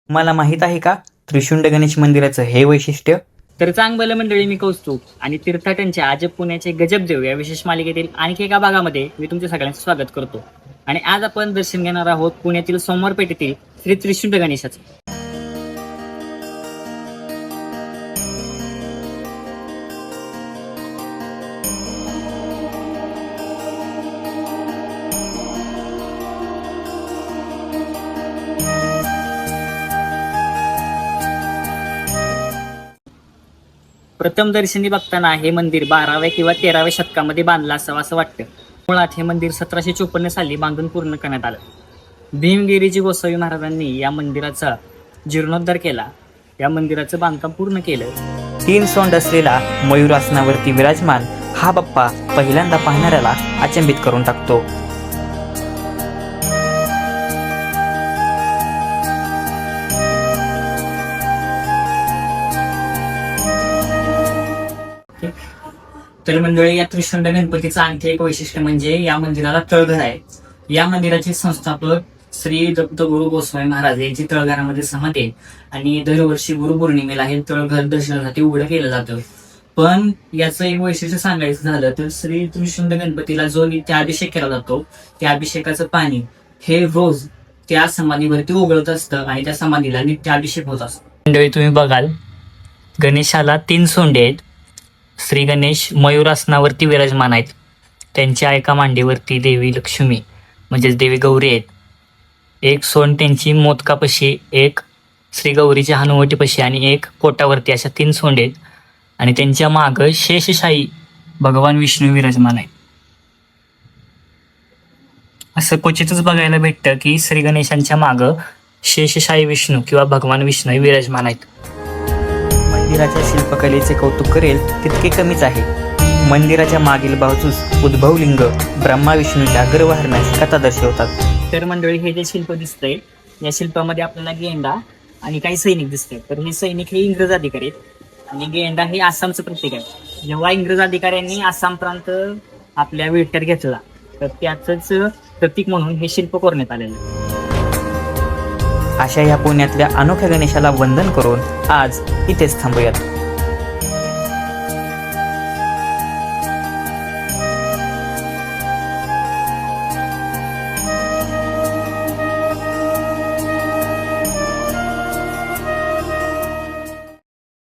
मला माहित आहे का त्रिशुंड गणेश मंदिराचं हे वैशिष्ट्य? तर चांगलं मंडळी, मी कौस्तुभ आणि तीर्थाटनच्या अजब पुण्याचे गजब देव या विशेष मालिकेतील आणखी एका भागामध्ये मी तुमच्या सगळ्यांचं स्वागत करतो. आणि आज आपण दर्शन घेणार आहोत पुण्यातील सोमवार पेठेतील श्री त्रिशुंड गणेशाचं. प्रथम दर्शनी बघताना हे मंदिर 12व्या किंवा 13व्या शतकामध्ये बांधलं असावं असं वाटतं. मुळात हे मंदिर 1754 साली बांधून पूर्ण करण्यात आलं. भीमगिरीजी गोसावी महाराजांनी या मंदिराचा जीर्णोद्धार केला. या मंदिराचं बांधकाम पूर्ण केलं. 3 सोंड असलेला मयूरासनावरती विराजमान हा बाप्पा पहिल्यांदा पाहणाऱ्याला अचंबित करून टाकतो. तर मंडळी, या त्रिशुंड गणपतीचं आणखी एक वैशिष्ट्य म्हणजे या मंदिराला तळघर आहे. या मंदिराचे संस्थापक श्री दत्तगुरु गोस्वामी महाराज यांची तळघरामध्ये समाधी आहे आणि दरवर्षी गुरुपौर्णिमेला हे तळघर दर्शनासाठी उघडं केलं जातं. पण याचं एक वैशिष्ट्य सांगायचं झालं तर श्री त्रिशुंड गणपतीला जो नित्याभिषेक केला जातो, त्या अभिषेकाचं पाणी हे रोज त्या समाधीवरती उघळत असतं आणि त्या समाधीला नित्याभिषेक होत असतो. मंडळी, तुम्ही बघाल गणेशाला 3 सोंडे आहेत. श्री गणेश मयूरासनावरती विराजमान आहेत. त्यांच्या एका मांडीवरती देवी लक्ष्मी म्हणजेच देवी गौरी आहेत. एक सोंड त्यांची मोदकापाशी, एक श्री गौरीच्या हनुवटीपाशी आणि एक पोटावरती, अशा 3 सोंड आहेत. आणि त्यांच्या मागं शेषशाही भगवान विष्णू विराजमान आहेत. असं क्वचितच बघायला भेटतं की श्री गणेशांच्या मागं शेषशाही विष्णू किंवा भगवान विष्णू विराजमान आहेत. मंदिराच्या शिल्पकलेचे कौतुक करेल तितके कमीच आहे. मंदिराच्या मागील बाजूस उद्भवलिंग ब्रह्मा विष्णूच्या गर्भहरणाची कथा दर्शवतात. तर मंडळी, हे जे शिल्प दिसतंय, या शिल्पामध्ये आपल्याला गेंडा आणि काही सैनिक दिसतात. तर हे सैनिक हे इंग्रज अधिकारी आहेत आणि गेंडा हे आसामचं प्रतीक आहे. जेव्हा इंग्रज अधिकाऱ्यांनी आसाम प्रांत आपल्या विळख्यात घेतला तर त्याचंच प्रतीक म्हणून हे शिल्प कोरण्यात आलेलं आहे. अशा या पुण्यातल्या अनोख्या गणेशाला वंदन करून आज इथेच थांबूयात.